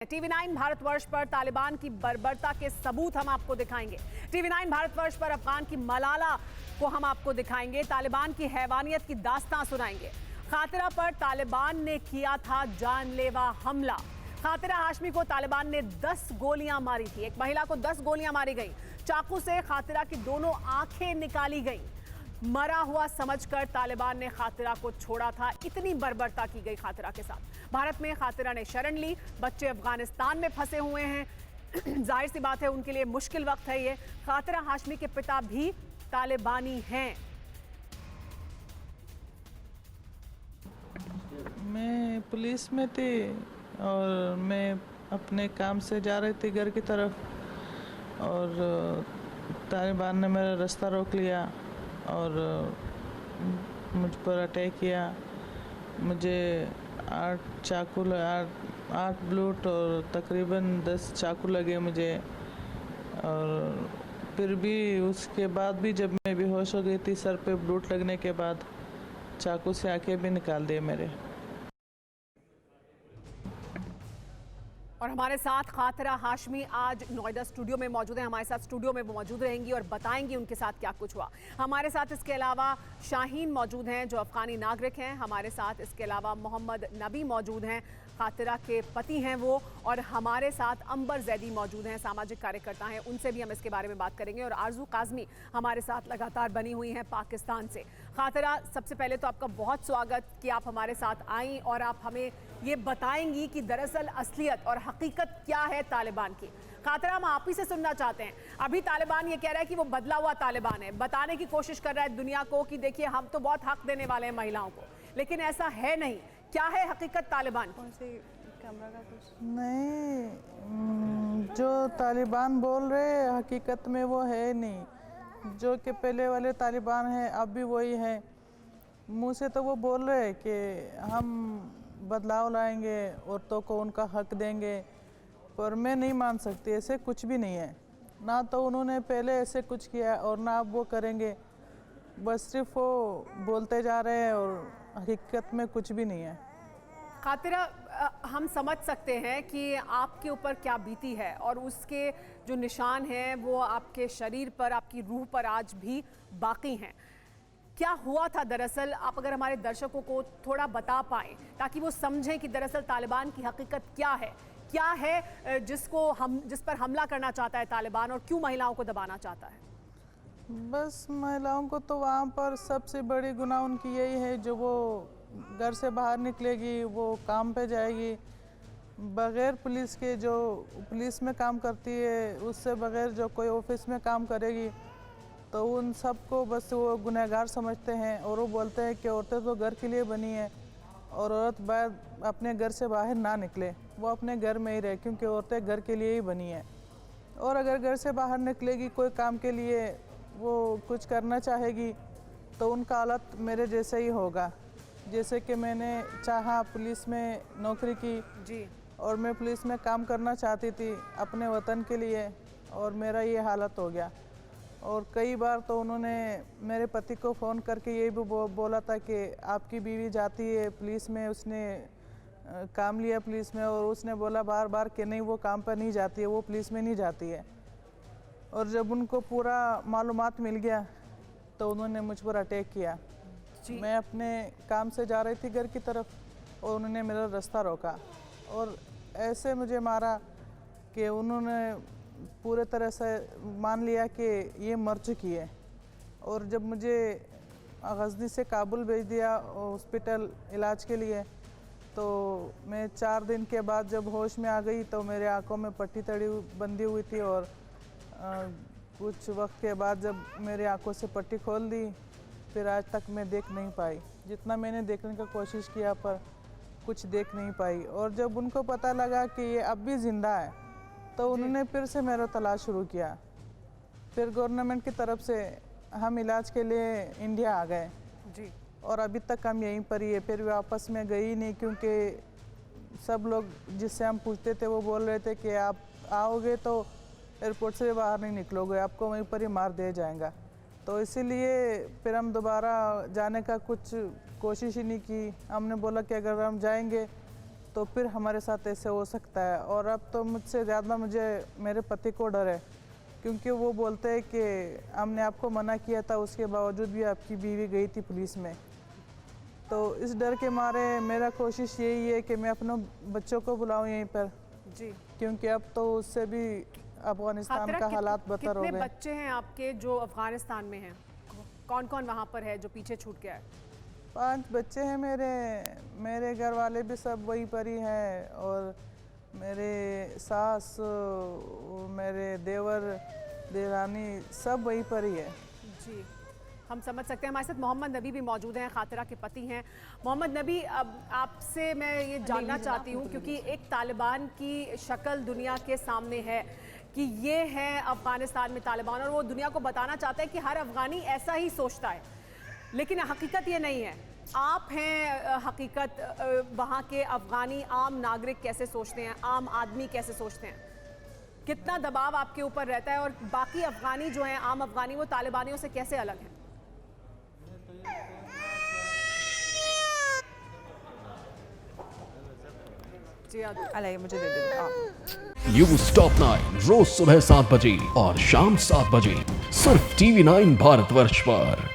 TV9 Bharatvarsh पर तालिबान की बर्बरता के सबूत हम आपको दिखाएंगे। TV9 भारतवर्ष पर अफगान की मलाला को हम आपको दिखाएंगे। तालिबान की हैवानियत की दास्तां सुनाएंगे। खातिरा पर तालिबान ने किया था जानलेवा हमला। खातिरा हाशमी को तालिबान ने 10 गोलियां मारी थी। एक महिला को 10 गोलियां मारी गई। चाकू से खातिरा की दोनों आंखें निकाली गई। मरा हुआ समझकर तालिबान ने खातिरा को छोड़ा था। इतनी बर्बरता की गई खातिरा के साथ। भारत में खातिरा ने शरण ली। बच्चे अफगानिस्तान में फंसे हुए हैं। जाहिर सी बात है उनके लिए मुश्किल वक्त है ये। खातिरा हाशमी के पिता भी तालिबानी हैं। मैं पुलिस में थी और मैं अपने काम से जा रही थी घर की तरफ और तालिबान ने मेरा रास्ता रोक लिया और मुझ पर अटैक किया। मुझे 8 ब्लूट और तकरीबन 10 चाकू लगे मुझे। और फिर भी उसके बाद भी जब मैं बेहोश हो गई थी, सर पे ब्लूट लगने के बाद चाकू से आंखें भी निकाल दिए मेरे। और हमारे साथ खातिरा हाशमी आज नोएडा स्टूडियो में मौजूद है। हमारे साथ स्टूडियो में मौजूद रहेंगी और बताएंगी उनके साथ क्या कुछ हुआ। हमारे साथ इसके अलावा शाहीन मौजूद हैं जो अफगानी नागरिक हैं। हमारे साथ इसके अलावा मोहम्मद नबी मौजूद हैं, खातिरा के पति हैं वो। और हमारे साथ अंबर जैदी मौजूद हैं, सामाजिक कार्यकर्ता हैं। उनसे भी हम इसके बारे में बात करेंगे। और आरजू काजमी हमारे साथ लगातार बनी हुई हैं पाकिस्तान से। खातिरा, सबसे पहले तो आपका बहुत स्वागत कि आप हमारे साथ आई और आप हमें ये बताएंगी कि दरअसल असलियत और हकीकत क्या है तालिबान की। खातिरा, हम आप ही से सुनना चाहते हैं। अभी तालिबान ये कह रहा है कि वो बदला हुआ तालिबान है, बताने की कोशिश कर रहा है दुनिया को कि देखिए हम तो बहुत हक देने वाले हैं महिलाओं को, लेकिन ऐसा है नहीं। क्या है हकीकत तालिबान की? नहीं, जो तालिबान बोल रहे हैं हकीकत में वो है नहीं। जो कि पहले वाले तालिबान हैं अब भी वही हैं। मुँह से तो वो बोल रहे हैं कि हम बदलाव लाएंगे, औरतों को उनका हक देंगे, पर मैं नहीं मान सकती। ऐसे कुछ भी नहीं है। ना तो उन्होंने पहले ऐसे कुछ किया और ना अब वो करेंगे। बस सिर्फ वो बोलते जा रहे हैं और हकीकत में कुछ भी नहीं है। खातिरा, हम समझ सकते हैं कि आपके ऊपर क्या बीती है और उसके जो निशान हैं वो आपके शरीर पर, आपकी रूह पर आज भी बाकी हैं। क्या हुआ था दरअसल, आप अगर हमारे दर्शकों को थोड़ा बता पाएं ताकि वो समझें कि दरअसल तालिबान की हकीकत क्या है जिस पर हमला करना चाहता है तालिबान और क्यों महिलाओं को दबाना चाहता है? बस महिलाओं को तो वहाँ पर सबसे बड़ी गुनाह उनकी यही है, जो वो घर से बाहर निकलेगी, वो काम पे जाएगी बग़ैर पुलिस के, जो पुलिस में काम करती है उससे बग़ैर जो कोई ऑफिस में काम करेगी, तो उन सबको बस वो गुनहगार समझते हैं। और वो बोलते हैं कि औरतें तो घर के लिए बनी है और औरत अपने घर से बाहर ना निकले, वो अपने घर में ही रहे, क्योंकि औरतें घर के लिए ही बनी है। और अगर घर से बाहर निकलेगी कोई काम के लिए, वो कुछ करना चाहेगी, तो उनका हालत मेरे जैसे ही होगा। जैसे कि मैंने चाहा पुलिस में नौकरी की जी, और और मैं पुलिस में काम करना चाहती थी अपने वतन के लिए, और मेरा ये हालत हो गया। और कई बार तो उन्होंने मेरे पति को फ़ोन करके ये भी बोला था कि आपकी बीवी जाती है पुलिस में, उसने काम लिया पुलिस में, और उसने बोला बार बार कि नहीं वो काम पर नहीं जाती है, वो पुलिस में नहीं जाती है। और जब उनको पूरा मालूमात मिल गया तो उन्होंने मुझ पर अटैक किया। मैं अपने काम से जा रही थी घर की तरफ और उन्होंने मेरा रास्ता रोका और ऐसे मुझे मारा कि उन्होंने पूरे तरह से मान लिया कि ये मर चुकी है। और जब मुझे गजनी से काबुल भेज दिया हॉस्पिटल इलाज के लिए, तो मैं 4 दिन के बाद जब होश में आ गई तो मेरे आंखों में पट्टी बंधी हुई थी। और कुछ वक्त के बाद जब मेरे आंखों से पट्टी खोल दी, फिर आज तक मैं देख नहीं पाई। जितना मैंने देखने का कोशिश किया पर कुछ देख नहीं पाई। और जब उनको पता लगा कि ये अब भी ज़िंदा है, तो उन्होंने फिर से मेरा तलाश शुरू किया। फिर गवर्नमेंट की तरफ से हम इलाज के लिए इंडिया आ गए जी, और अभी तक हम यहीं पर ही है। फिर वापस में गई नहीं, क्योंकि सब लोग जिससे हम पूछते थे वो बोल रहे थे कि आप आओगे तो एयरपोर्ट से बाहर नहीं निकलोगे, आपको वहीं पर ही मार दिया जाएगा। तो इसीलिए फिर हम दोबारा जाने का कुछ कोशिश ही नहीं की। हमने बोला कि अगर हम जाएंगे तो तो फिर हमारे साथ ऐसे हो सकता है। और अब तो मुझसे ज़्यादा मुझे मेरे पति को डर है, क्योंकि वो बोलते हैं कि हमने आपको मना किया था, उसके बावजूद भी आपकी बीवी गई थी पुलिस में। तो इस डर के मारे मेरा कोशिश यही है कि मैं अपने बच्चों को बुलाऊं यहीं पर, जी क्योंकि अब तो उससे भी अफगानिस्तान खातिरा, का हालात बदतर हो कितने गए। बच्चे हैं आपके जो अफगानिस्तान में हैं? कौन कौन वहाँ पर है जो पीछे छूट गया है? 5 बच्चे हैं मेरे। मेरे घर वाले भी सब वहीं पर ही हैं, और मेरे सास, मेरे देवर, देरानी सब वहीं पर ही है। जी, हम समझ सकते हैं। हमारे साथ मोहम्मद नबी भी मौजूद हैं, खातिरा के पति हैं। मोहम्मद नबी, अब आपसे मैं ये जानना चाहती हूँ, क्योंकि एक तालिबान की शक्ल दुनिया के सामने है कि ये है अफगानिस्तान में तालिबान, और वो दुनिया को बताना चाहता है कि हर अफगानी ऐसा ही सोचता है, लेकिन हकीकत ये नहीं है। आप हैं हकीकत, वहाँ के अफगानी आम नागरिक कैसे सोचते हैं, आम आदमी कैसे सोचते हैं, कितना दबाव आपके ऊपर रहता है, और बाकी अफगानी जो हैं, आम अफगानी, वो तालिबानियों से कैसे अलग हैं? जी अलाइए मुझे दे दे। न्यूज़ टॉप 9 रोज सुबह 7 बजे और शाम 7 बजे सिर्फ TV9 भारतवर्ष पर।